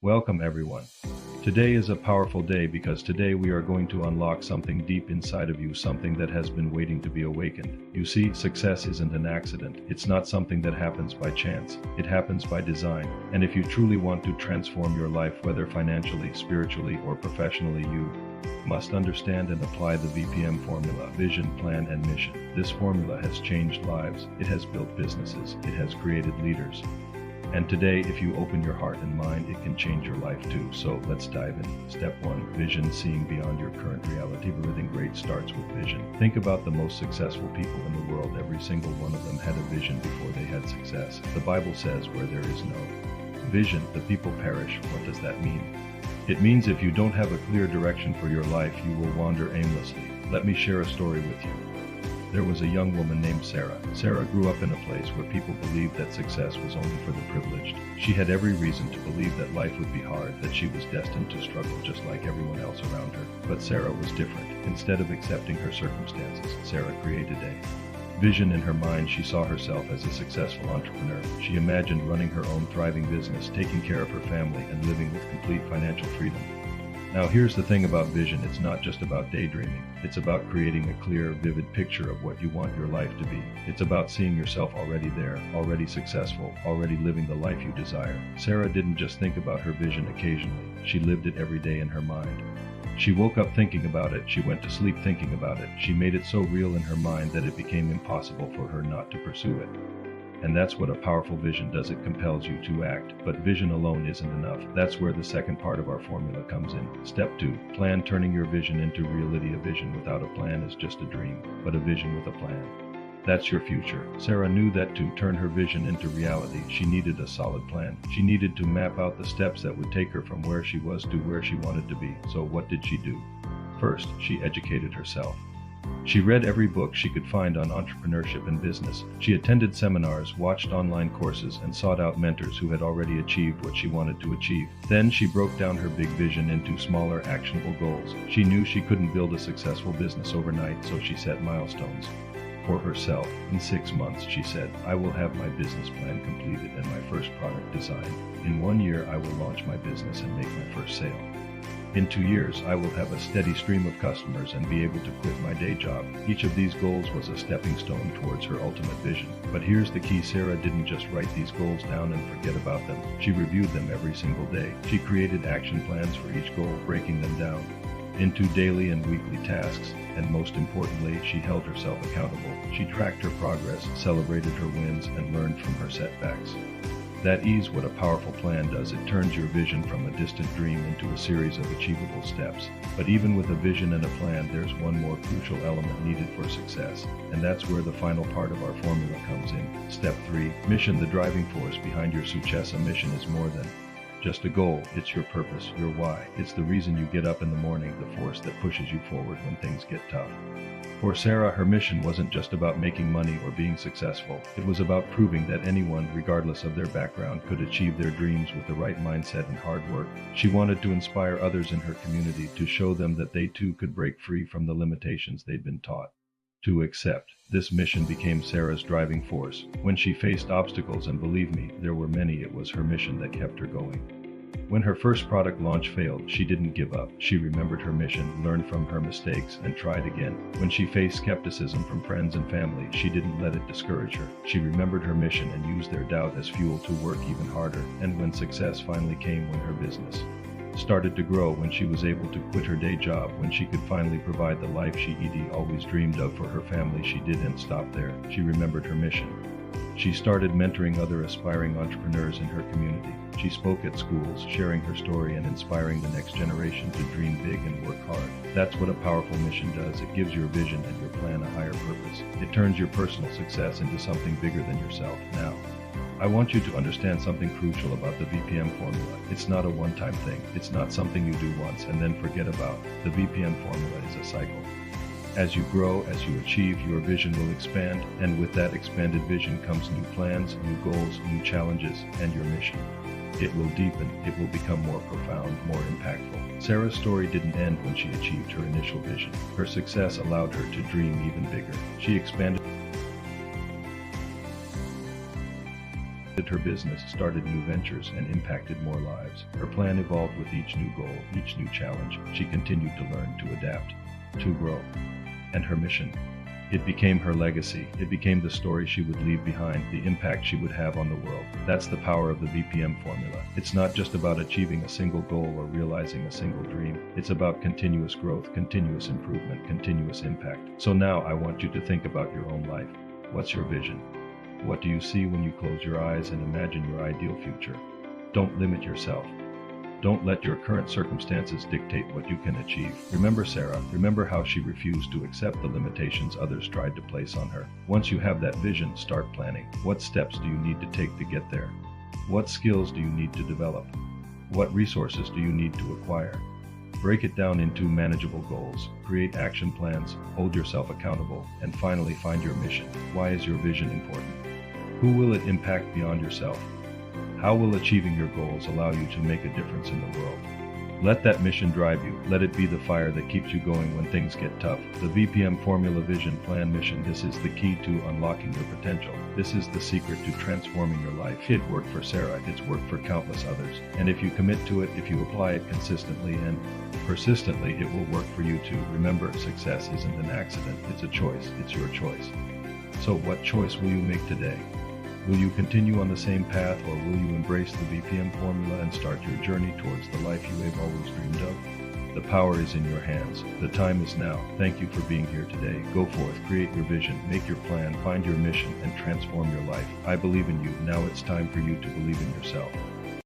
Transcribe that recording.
Welcome, everyone. Today is a powerful day because today we are going to unlock something deep inside of you, something that has been waiting to be awakened. You see, success isn't an accident. It's not something that happens by chance. It happens by design. And if you truly want to transform your life, whether financially, spiritually, or professionally, you must understand and apply the VPM formula: vision, plan, and mission. This formula has changed lives. It has built businesses. It has created leaders. And today, if you open your heart and mind, it can change your life too. So let's dive in. Step 1. Vision: seeing beyond your current reality. Everything great starts with vision. Think about the most successful people in the world. Every single one of them had a vision before they had success. The Bible says, where there is no vision, the people perish. What does that mean? It means if you don't have a clear direction for your life, you will wander aimlessly. Let me share a story with you. There was a young woman named Sarah. Sarah grew up in a place where people believed that success was only for the privileged. She had every reason to believe that life would be hard, that she was destined to struggle just like everyone else around her. But Sarah was different. Instead of accepting her circumstances, Sarah created a vision in her mind. She saw herself as a successful entrepreneur. She imagined running her own thriving business, taking care of her family, and living with complete financial freedom. Now here's the thing about vision: it's not just about daydreaming. It's about creating a clear, vivid picture of what you want your life to be. It's about seeing yourself already there, already successful, already living the life you desire. Sarah didn't just think about her vision occasionally. She lived it every day in her mind. She woke up thinking about it. She went to sleep thinking about it. She made it so real in her mind that it became impossible for her not to pursue it. And that's what a powerful vision does. It compels you to act. But vision alone isn't enough. That's where the second part of our formula comes in. Step 2. Plan: turning your vision into reality. A vision without a plan is just a dream, but a vision with a plan, that's your future. Sarah knew that to turn her vision into reality, she needed a solid plan. She needed to map out the steps that would take her from where she was to where she wanted to be. So what did she do? First, she educated herself. She read every book she could find on entrepreneurship and business. She attended seminars, watched online courses, and sought out mentors who had already achieved what she wanted to achieve. Then she broke down her big vision into smaller, actionable goals. She knew she couldn't build a successful business overnight, so she set milestones for herself. In 6 months, she said, I will have my business plan completed and my first product designed. In 1 year, I will launch my business and make my first sale. In 2 years, I will have a steady stream of customers and be able to quit my day job. Each of these goals was a stepping stone towards her ultimate vision. But here's the key: Sarah didn't just write these goals down and forget about them. She reviewed them every single day. She created action plans for each goal, breaking them down into daily and weekly tasks. And most importantly, she held herself accountable. She tracked her progress, celebrated her wins, and learned from her setbacks. That is what a powerful plan does. It turns your vision from a distant dream into a series of achievable steps. But even with a vision and a plan, there's one more crucial element needed for success. And that's where the final part of our formula comes in. Step 3. Mission: the driving force behind your success. A mission is more than just a goal. It's your purpose, your why. It's the reason you get up in the morning, the force that pushes you forward when things get tough. For Sarah, her mission wasn't just about making money or being successful. It was about proving that anyone, regardless of their background, could achieve their dreams with the right mindset and hard work. She wanted to inspire others in her community, to show them that they too could break free from the limitations they'd been taught to accept. This mission became Sarah's driving force. When she faced obstacles, and believe me, there were many, it was her mission that kept her going. When her first product launch failed, she didn't give up. She remembered her mission, learned from her mistakes, and tried again. When she faced skepticism from friends and family, she didn't let it discourage her. She remembered her mission and used their doubt as fuel to work even harder. And when success finally came, when her business started to grow, when she was able to quit her day job, when she could finally provide the life she always dreamed of for her family, she didn't stop there. She remembered her mission. She started mentoring other aspiring entrepreneurs in her community. She spoke at schools, sharing her story and inspiring the next generation to dream big and work hard. That's what a powerful mission does. It gives your vision and your plan a higher purpose. It turns your personal success into something bigger than yourself. Now, I want you to understand something crucial about the VPM formula. It's not a one-time thing. It's not something you do once and then forget about. The VPM formula is a cycle. As you grow, as you achieve, your vision will expand, and with that expanded vision comes new plans, new goals, new challenges, and your mission. It will deepen, it will become more profound, more impactful. Sarah's story didn't end when she achieved her initial vision. Her success allowed her to dream even bigger. She expanded her business, started new ventures, and impacted more lives. Her plan evolved with each new goal, each new challenge. She continued to learn, to adapt, to grow. And her mission, it became her legacy. It became the story she would leave behind, the impact she would have on the world. That's the power of the VPM formula. It's not just about achieving a single goal or realizing a single dream. It's about continuous growth, continuous improvement, continuous impact. So now I want you to think about your own life. What's your vision? What do you see when you close your eyes and imagine your ideal future? Don't limit yourself. Don't let your current circumstances dictate what you can achieve. Remember Sarah. Remember how she refused to accept the limitations others tried to place on her. Once you have that vision, start planning. What steps do you need to take to get there? What skills do you need to develop? What resources do you need to acquire? Break it down into manageable goals. Create action plans. Hold yourself accountable. And finally, find your mission. Why is your vision important? Who will it impact beyond yourself? How will achieving your goals allow you to make a difference in the world? Let that mission drive you. Let it be the fire that keeps you going when things get tough. The VPM Formula Vision Plan Mission. This is the key to unlocking your potential. This is the secret to transforming your life. It worked for Sarah. It's worked for countless others. And if you commit to it, if you apply it consistently and persistently, it will work for you too. Remember, success isn't an accident. It's a choice. It's your choice. So what choice will you make today? Will you continue on the same path, or will you embrace the VPM formula and start your journey towards the life you have always dreamed of? The power is in your hands. The time is now. Thank you for being here today. Go forth, create your vision, make your plan, find your mission, and transform your life. I believe in you. Now it's time for you to believe in yourself.